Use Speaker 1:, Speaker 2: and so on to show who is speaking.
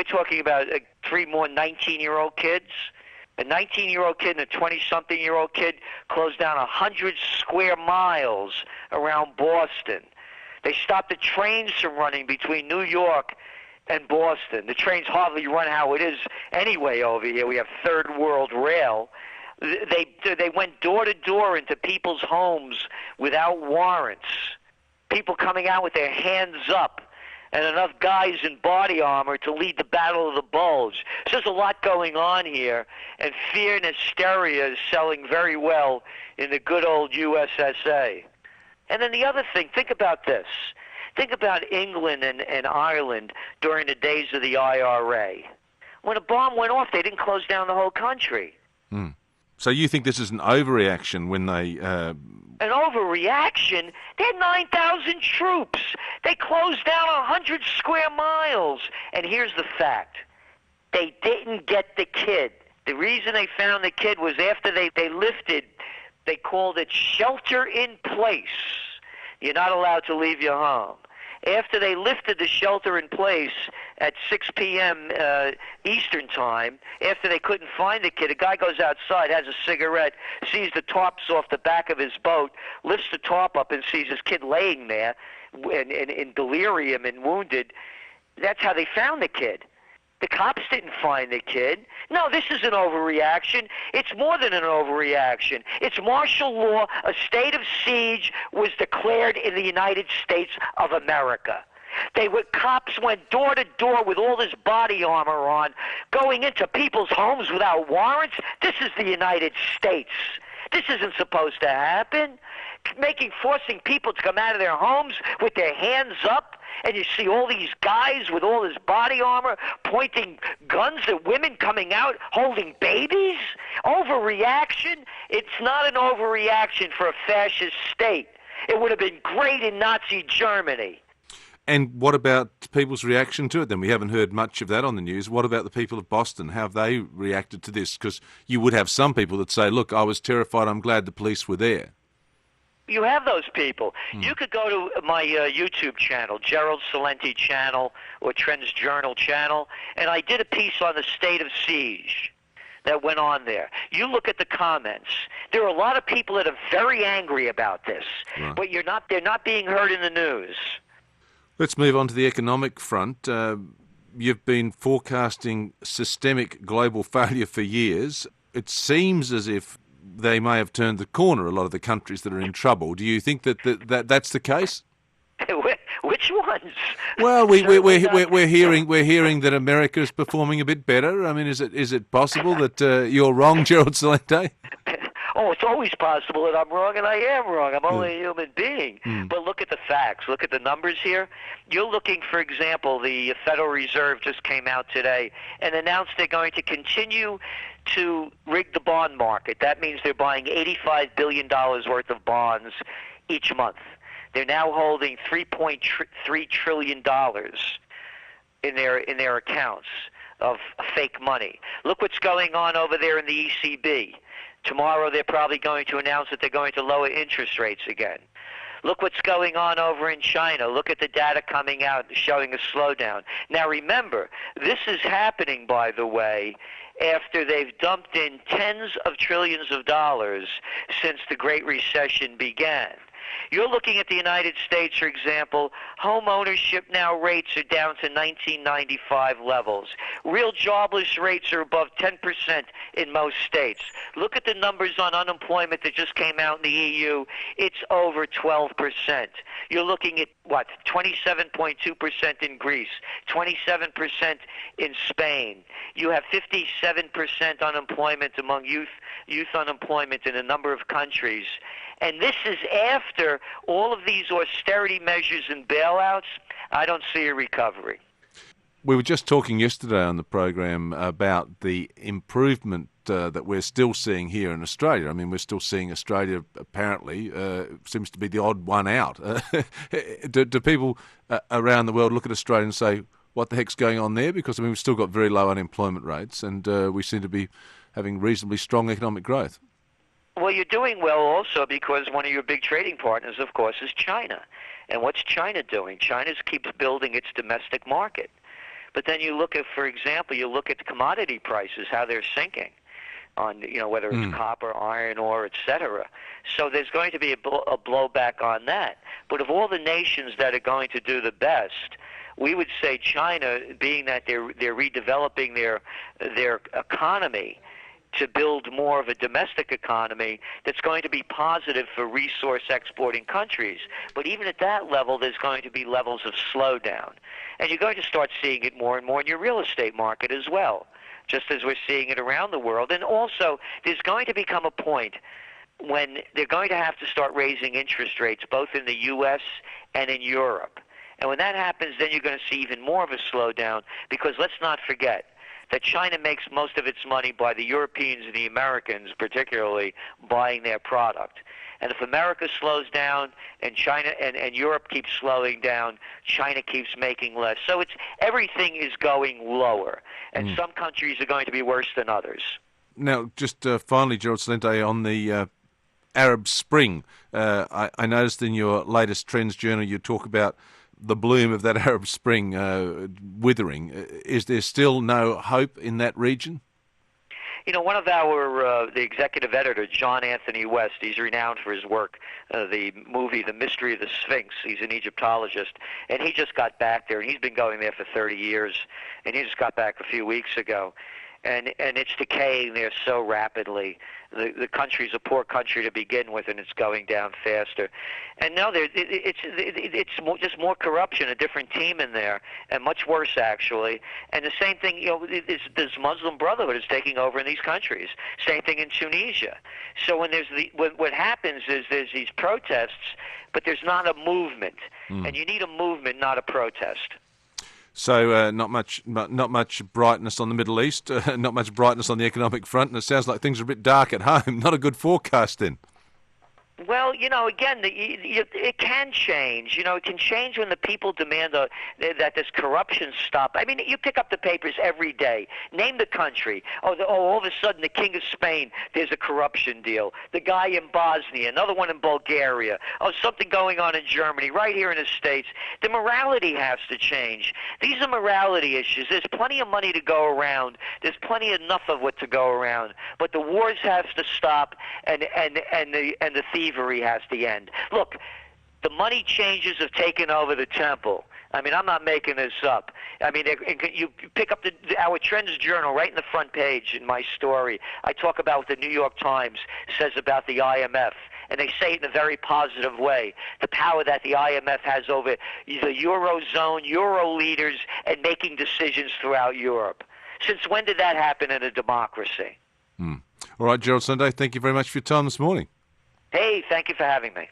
Speaker 1: talking about three more 19-year-old kids. A 19-year-old kid and a 20-something-year-old kid closed down 100 square miles around Boston. They stopped the trains from running between New York and Boston. The trains hardly run how it is anyway over here. We have third world rail. They went door to door into people's homes without warrants. People coming out with their hands up, and enough guys in body armor to lead the Battle of the Bulge. So there's a lot going on here, and fear and hysteria is selling very well in the good old USSA. And then the other thing, think about this. Think about England and Ireland during the days of the IRA. When a bomb went off, they didn't close down the whole country.
Speaker 2: So you think this is an overreaction when they...
Speaker 1: An overreaction? They had 9,000 troops. They closed down 100 square miles. And here's the fact. They didn't get the kid. The reason they found the kid was after they lifted, they called it shelter in place. You're not allowed to leave your home. After they lifted the shelter in place at 6 p.m. Eastern time, after they couldn't find the kid, a guy goes outside, has a cigarette, sees the tarps off the back of his boat, lifts the tarp up and sees his kid laying there in delirium and wounded. That's how they found the kid. The cops didn't find the kid. No, this is an overreaction. It's more than an overreaction. It's martial law. A state of siege was declared in the United States of America. Cops went door to door with all this body armor on, going into people's homes without warrants. This is the United States. This isn't supposed to happen. Forcing people to come out of their homes with their hands up, and you see all these guys with all this body armor pointing guns at women coming out holding babies? Overreaction? It's not an overreaction for a fascist state. It would have been great in Nazi Germany.
Speaker 2: And what about people's reaction to it then? We haven't heard much of that on the news. What about the people of Boston? How have they reacted to this? Because you would have some people that say, look, I was terrified, I'm glad the police were there.
Speaker 1: You have those people. You could go to my YouTube channel, Gerald Celente channel or TrendsJournal channel, and I did a piece on the state of siege that went on there. You look at the comments. There are a lot of people that are very angry about this, but they're not being heard in the news.
Speaker 2: Let's move on to the economic front. You've been forecasting systemic global failure for years. It seems as if they may have turned the corner, a lot of the countries that are in trouble. Do you think that's the case?
Speaker 1: Which ones?
Speaker 2: Well, we're hearing that America is performing a bit better. I mean, is it possible that you're wrong, Gerald Celente?
Speaker 1: Oh, it's always possible that I'm wrong, and I am wrong. I'm only a human being. But look at the facts. Look at the numbers here. You're looking, for example, the Federal Reserve just came out today and announced they're going to continue to rig the bond market. That means they're buying $85 billion worth of bonds each month. They're now holding $3.3 trillion in their accounts of fake money. Look what's going on over there in the ECB. Tomorrow they're probably going to announce that they're going to lower interest rates again. Look what's going on over in China. Look at the data coming out showing a slowdown. Now remember, this is happening, by the way, after they've dumped in tens of trillions of dollars since the Great Recession began. You're looking at the United States, for example, home ownership now rates are down to 1995 levels. Real jobless rates are above 10% in most states. Look at the numbers on unemployment that just came out in the EU. It's over 12%. You're looking at, 27.2% in Greece, 27% in Spain. You have 57% unemployment among youth unemployment in a number of countries. And this is after all of these austerity measures and bailouts. I don't see a recovery.
Speaker 2: We were just talking yesterday on the program about the improvement that we're still seeing here in Australia. I mean, we're still seeing Australia, apparently, seems to be the odd one out. Do people around the world look at Australia and say, what the heck's going on there? Because, I mean, we've still got very low unemployment rates and we seem to be having reasonably strong economic growth.
Speaker 1: Well, you're doing well also because one of your big trading partners, of course, is China. And what's China doing? China keeps building its domestic market. But then you look at, for example, you look at commodity prices, how they're sinking on, whether it's copper, iron ore, etc. So there's going to be a blowback on that. But of all the nations that are going to do the best, we would say China, being that they're redeveloping their economy to build more of a domestic economy, that's going to be positive for resource exporting countries. But even at that level, there's going to be levels of slowdown. And you're going to start seeing it more and more in your real estate market as well, just as we're seeing it around the world. And also, there's going to become a point when they're going to have to start raising interest rates, both in the U.S. and in Europe. And when that happens, then you're going to see even more of a slowdown, because let's not forget that China makes most of its money by the Europeans and the Americans, particularly, buying their product. And if America slows down and China and Europe keeps slowing down, China keeps making less. So everything is going lower, and some countries are going to be worse than others.
Speaker 2: Now, just finally, Gerald Celente, on the Arab Spring, I noticed in your latest TrendsJournal you talk about the bloom of that Arab Spring withering. Is there still no hope in that region?
Speaker 1: One of the executive editor, John Anthony West, he's renowned for his work, the movie The Mystery of the Sphinx. He's an Egyptologist, and he just got back there, and he's been going there for 30 years, and he just got back a few weeks ago. And it's decaying there so rapidly. The country's a poor country to begin with, and it's going down faster. And now it's just more corruption, a different team in there, and much worse actually. And the same thing, this Muslim Brotherhood is taking over in these countries. Same thing in Tunisia. So when what happens is there's these protests, but there's not a movement, and you need a movement, not a protest.
Speaker 2: So not much brightness on the Middle East, not much brightness on the economic front, and it sounds like things are a bit dark at home. Not a good forecast then.
Speaker 1: Well, again, it can change. It can change when the people demand that this corruption stop. I mean, you pick up the papers every day. Name the country. All of a sudden, the King of Spain, there's a corruption deal. The guy in Bosnia, another one in Bulgaria. Something going on in Germany, right here in the States. The morality has to change. These are morality issues. There's plenty of money to go around. There's plenty enough of it to go around. But the wars have to stop, and the thievery has to end. Look, the money changers have taken over the temple. I mean, I'm not making this up. I mean, you pick up our TrendsJournal right in the front page in my story. I talk about what the New York Times says about the IMF, and they say it in a very positive way, the power that the IMF has over the Eurozone, Euro leaders, and making decisions throughout Europe. Since when did that happen in a democracy?
Speaker 2: All right, Gerald Celente, thank you very much for your time this morning.
Speaker 1: Hey, thank you for having me.